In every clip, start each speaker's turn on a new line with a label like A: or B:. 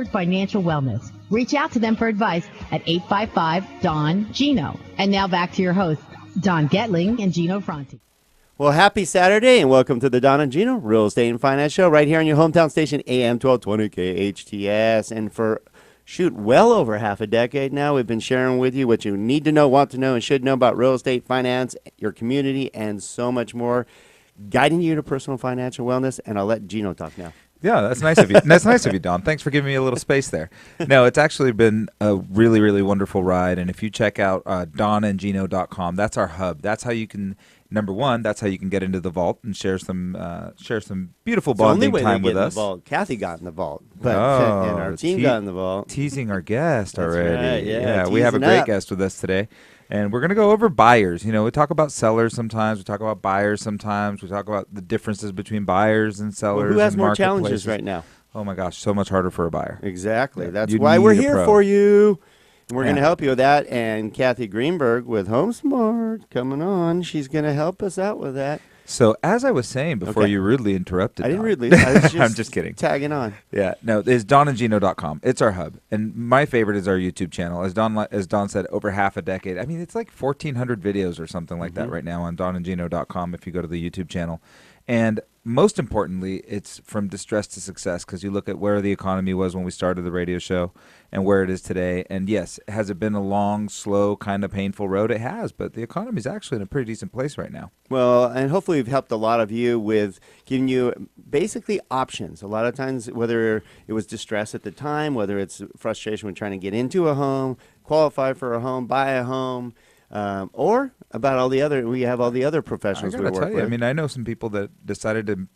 A: Financial wellness. Reach out to them for advice at 855-DON-GINO. And now back to your hosts, Don Getling and Gino Franti.
B: Well, happy Saturday and welcome to the Don and Gino Real Estate and Finance Show right here on your hometown station, AM 1220 KHTS. And for, well over half a decade now, we've been sharing with you what you need to know, want to know, and should know about real estate, finance, your community, and so much more, guiding you to personal financial wellness. And I'll let Gino talk now.
C: Yeah, that's nice of you. That's nice of you, Don. Thanks for giving me a little space there. No, it's actually been a really, really wonderful ride. And if you check out donandgino.com, that's our hub. That's how you can, number one, that's how you can get into the vault and share some beautiful bonding time with us.
B: Kathy got in the vault, but and our team got in the vault.
C: Teasing our guest already.
B: Right, yeah,
C: we have a great guest with us today. And we're going to go over buyers. You know, we talk about sellers sometimes. We talk about buyers sometimes. We talk about the differences between buyers and sellers.
B: Well, who has
C: and
B: more challenges right now?
C: Oh, my gosh, so much harder for a buyer.
B: Exactly. That's why we're here for you. And we're going to help you with that. And Kathy Greenberg with HomeSmart coming on. She's going to help us out with that.
C: So as I was saying before you rudely interrupted,
B: I didn't rudely. I was just
C: I'm just kidding.
B: Tagging on.
C: Yeah, no, it's donandgino.com. It's our hub, and my favorite is our YouTube channel. As Don said, over half a decade. I mean, it's like 1,400 videos or something like that right now on donandgino.com. If you go to the YouTube channel, and most importantly, it's from distress to success, because you look at where the economy was when we started the radio show and where it is today. And yes, has it been a long, slow, kind of painful road? It has, but the economy is actually in a pretty decent place right now.
B: Well, and hopefully we've helped a lot of you with giving you basically options. A lot of times, whether it was distress at the time, whether it's frustration when trying to get into a home, qualify for a home, buy a home, or about all the other, we have all the other professionals we work with.
C: I mean, I know some people that decided to,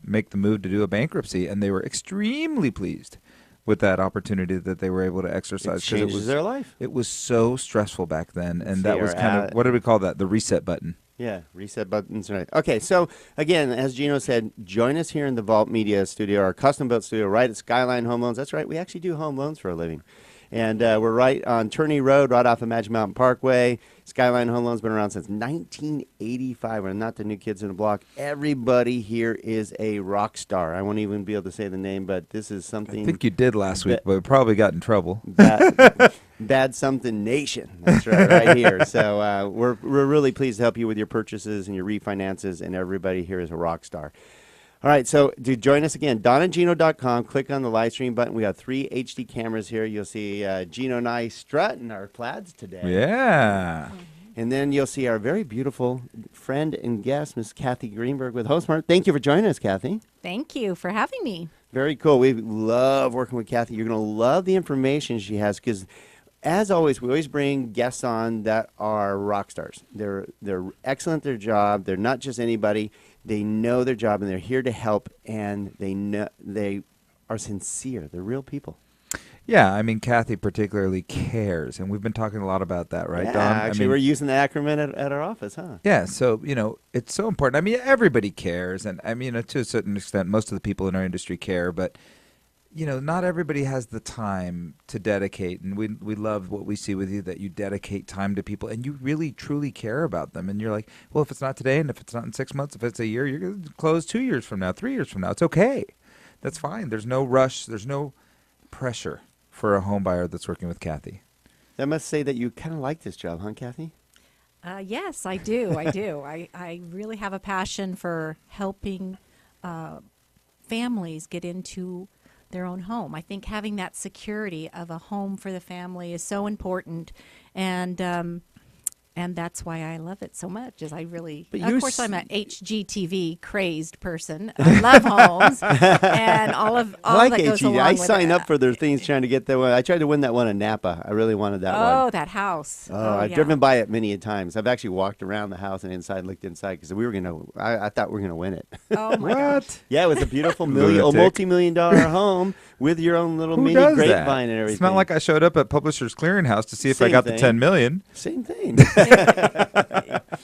C: make the move to do a bankruptcy, and they were extremely pleased with that opportunity that they were able to exercise.
B: It changes their life.
C: It was so stressful back then, and that was kind of, what do we call that? The reset button.
B: Yeah, reset buttons, right. Okay, so again, as Gino said, join us here in the Vault Media Studio, our custom-built studio right at Skyline Home Loans. That's right, we actually do home loans for a living. And we're right on Turney Road, right off of Magic Mountain Parkway. Skyline Home Loan's been around since 1985. We're not the new kids in the block. Everybody here is a rock star. I won't even be able to say the name, but this is something.
C: I think you did last week, but we probably got in trouble.
B: Bad something nation. That's right here. So we're really pleased to help you with your purchases and your refinances, and everybody here is a rock star. All right, so to join us again, donandgino.com. Click on the live stream button. We have 3 HD cameras here. You'll see Gino and I strutting our plaids today.
C: Yeah.
B: And then you'll see our very beautiful friend and guest, Miss Kathy Greenberg with HomeSmart. Thank you for joining us, Kathy.
D: Thank you for having me.
B: Very cool. We love working with Kathy. You're going to love the information she has because, as always, we always bring guests on that are rock stars. They're excellent at their job. They're not just anybody. They know their job, and they're here to help, and they are sincere. They're real people.
C: Yeah, I mean, Kathy particularly cares, and we've been talking a lot about that, right,
B: yeah,
C: Don?
B: Actually, we're using the acronym at our office, huh?
C: Yeah, so, it's so important. I mean, everybody cares, and, I mean, to a certain extent, most of the people in our industry care, but not everybody has the time to dedicate, and we love what we see with you, that you dedicate time to people, and you really, truly care about them. And you're like, well, if it's not today, and if it's not in 6 months, if it's a year, you're going to close 2 years from now, 3 years from now. It's okay. That's fine. There's no rush. There's no pressure for a home buyer that's working with Kathy.
B: That must say that you kind of like this job, huh, Kathy?
D: Yes, I do. I do. I really have a passion for helping families get into their own home. I think having that security of a home for the family is so important, and that's why I love it so much. Is I really, of course, I'm an HGTV crazed person. I love homes and all
B: like
D: that goes
B: HGTV.
D: along
B: I
D: with
B: sign
D: it.
B: up for their things trying to get that one. I tried to win that one in Napa. I really wanted that one.
D: Oh, that house.
B: I've driven by it many a times. I've actually walked around the house and looked inside because we were I thought we were gonna win it.
D: Oh my gosh.
B: Yeah, it was a beautiful multi-million-dollar home with your own little mini grapevine and everything.
C: It's not like I showed up at Publishers Clearinghouse to see if I got the $10 million.
B: Same thing.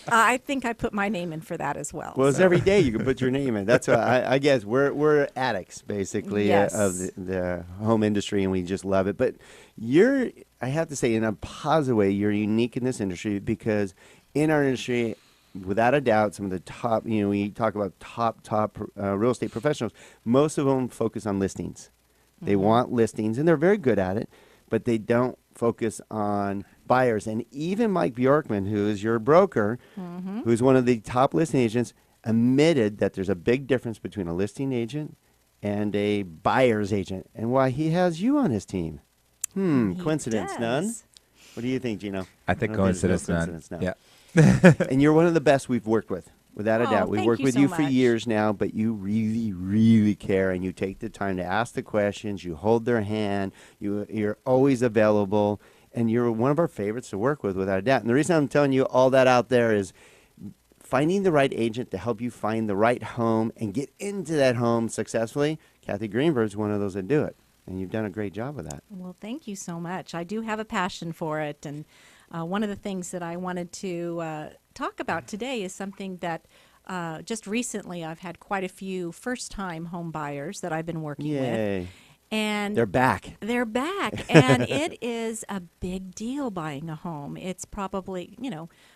D: I think I put my name in for that as well.
B: Well, it's every day you can put your name in. That's what I guess we're addicts basically of the home industry, and we just love it. But I have to say, in a positive way, you're unique in this industry because in our industry, without a doubt, some of the top, we talk about top real estate professionals, most of them focus on listings. They want listings, and they're very good at it, but they don't focus on buyers. And even Mike Bjorkman, who is your broker, who's one of the top listing agents, admitted that there's a big difference between a listing agent and a buyer's agent, and why he has you on his team. Coincidence none? What do you think, Gino?
C: I think
B: don't think
C: coincidence
B: there's no
C: none.
B: coincidence
C: Yeah.
B: And you're one of the best we've worked with, without a
D: Oh,
B: doubt. We've
D: thank
B: worked
D: you
B: with
D: so
B: you for
D: much.
B: years now, but you really, really care, and you take the time to ask the questions. You hold their hand. You're always available, and you're one of our favorites to work with, without a doubt. And the reason I'm telling you all that out there is finding the right agent to help you find the right home and get into that home successfully. Kathy Greenberg is one of those that do it, and you've done a great job with that.
D: Well, thank you so much. I do have a passion for it, and one of the things that I wanted to talk about today is something that just recently I've had quite a few first-time home buyers that I've been working with.
B: Yay.
D: And
B: They're back.
D: They're back, and it is a big deal buying a home. It's probably,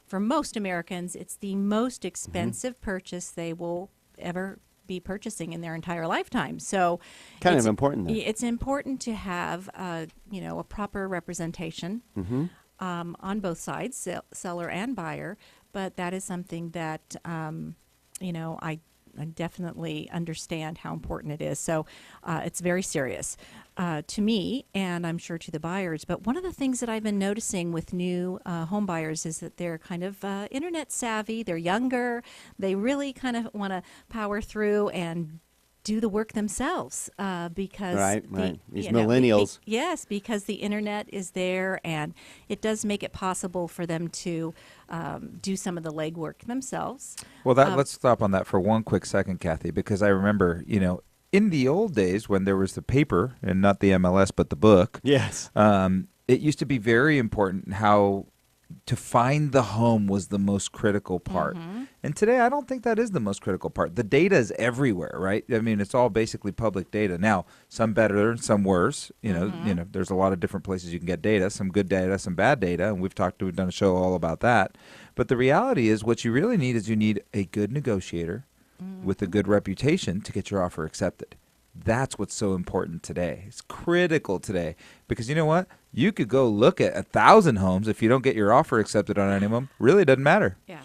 D: for most Americans, it's the most expensive purchase they will ever be purchasing in their entire lifetime. So
B: Kind
D: it's
B: of important, then.
D: It's important to have, a proper representation on both sides, seller and buyer. But that is something that, I definitely understand how important it is. So it's very serious to me, and I'm sure to the buyers. But one of the things that I've been noticing with new home buyers is that they're kind of internet savvy. They're younger. They really kind of want to power through and do the work themselves because
B: Right. These millennials.
D: Yes, because the internet is there, and it does make it possible for them to do some of the legwork themselves.
C: Well, let's stop on that for one quick second, Kathy, because I remember, in the old days when there was the paper and not the MLS but the book,
B: Yes.
C: it used to be very important how to find the home was the most critical part. And today, I don't think that is the most critical part. The data is everywhere, right? I mean, it's all basically public data. Now, some better, some worse. There's a lot of different places you can get data, some good data, some bad data, and we've done a show all about that. But the reality is what you really need is you need a good negotiator with a good reputation to get your offer accepted. That's what's so important today. It's critical today because you know what? You could go look at 1,000 homes. If you don't get your offer accepted on any of them, really doesn't matter.
D: Yeah.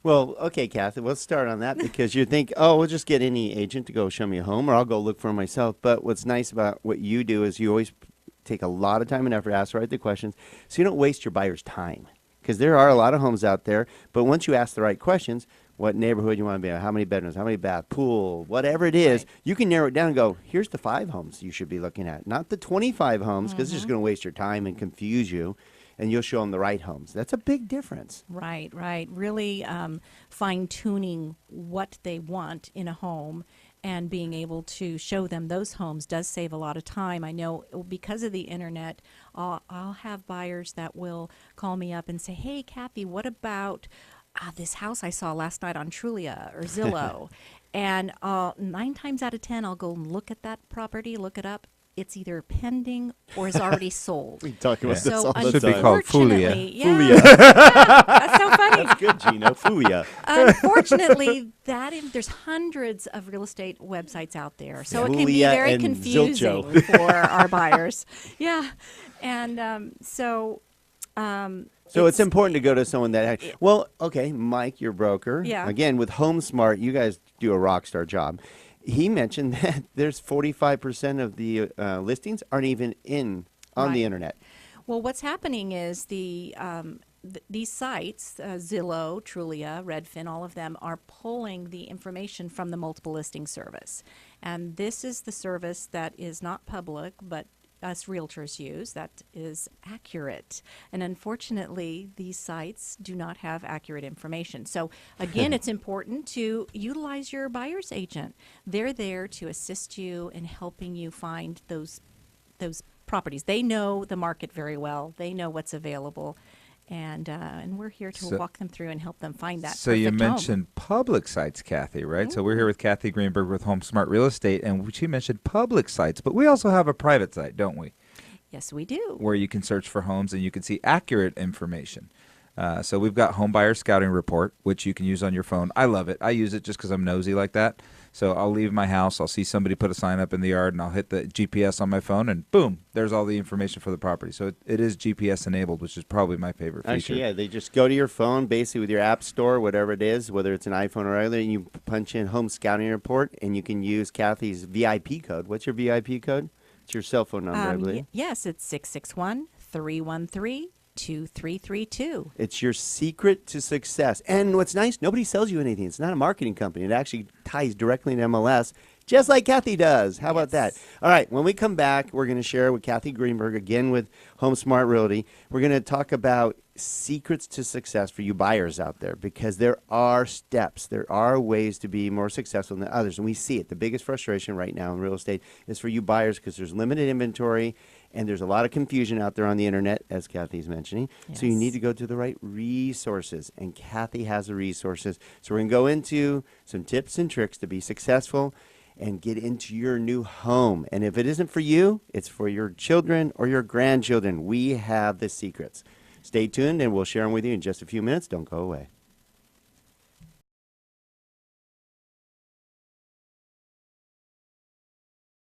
B: Well, okay, Kathy, let's start on that because you think, we'll just get any agent to go show me a home or I'll go look for it myself. But what's nice about what you do is you always take a lot of time and effort to ask the right questions so you don't waste your buyer's time. Because there are a lot of homes out there, but once you ask the right questions, what neighborhood you want to be in, how many bedrooms, how many bath, pool, whatever it is, you can narrow it down and go, here's the 5 homes you should be looking at, not the 25 homes, because it's just going to waste your time and confuse you, and you'll show them the right homes. That's a big difference.
D: Right. Really fine-tuning what they want in a home and being able to show them those homes does save a lot of time. I know because of the internet, I'll have buyers that will call me up and say, hey, Kathy, what about this house I saw last night on Trulia or Zillow? And 9 times out of 10, I'll go and look at that property, look it up. It's either pending or is already sold.
B: We talk about this all the
C: Should be
B: time.
C: called Fulia.
D: Unfortunately, yeah,
B: Fulia.
D: that's so funny.
B: That's good, Gino. Fulia.
D: Unfortunately, there's hundreds of real estate websites out there, so it can be
B: Julia
D: very
B: and
D: confusing
B: Zilcho.
D: for our buyers. Yeah, and
B: So it's important to go to someone that, okay, Mike, your broker.
D: Yeah.
B: Again, with HomeSmart, you guys do a rock star job. He mentioned that there's 45% of the listings aren't even on the internet.
D: Well, what's happening is these sites, Zillow, Trulia, Redfin, all of them are pulling the information from the multiple listing service. And this is the service that is not public, but us realtors use that is accurate. And unfortunately, these sites do not have accurate information. So again, it's important to utilize your buyer's agent. They're there to assist you in helping you find those properties. They know the market very well. They know what's available. And we're here to walk them through and help them find that
C: So you
D: perfect home.
C: mentioned public sites, Kathy, right? So we're here with Kathy Greenberg with HomeSmart Real Estate, and she mentioned public sites, but we also have a private site, don't we?
D: Yes, we do.
C: Where you can search for homes and you can see accurate information. So we've got Home Buyer Scouting Report, which you can use on your phone. I love it. I use it just because I'm nosy like that. So I'll leave my house, I'll see somebody put a sign up in the yard, and I'll hit the GPS on my phone, and boom, there's all the information for the property. So it is GPS enabled, which is probably my favorite feature.
B: Actually, yeah, they just go to your phone, basically with your app store, whatever it is, whether it's an iPhone or other, and you punch in Home Scouting Report, and you can use Kathy's VIP code. What's your VIP code? It's your cell phone number, I believe.
D: Yes, it's 661-313-2332.
B: It's your secret to success. And what's nice, nobody sells you anything. It's not a marketing company. It actually ties directly to MLS, just like Kathy does. How about that? All right, when we come back, we're going to share with Kathy Greenberg, again with HomeSmart Realty. We're going to talk about secrets to success for you buyers out there, because there are steps. There are ways to be more successful than others, and we see it. The biggest frustration right now in real estate is for you buyers, because there's limited inventory and there's a lot of confusion out there on the internet, as Kathy's mentioning.
D: Yes.
B: So you need to go to the right resources, and Kathy has the resources. So we're going to go into some tips and tricks to be successful and get into your new home. And if it isn't for you, it's for your children or your grandchildren. We have the secrets. Stay tuned, and we'll share them with you in just a few minutes. Don't go away.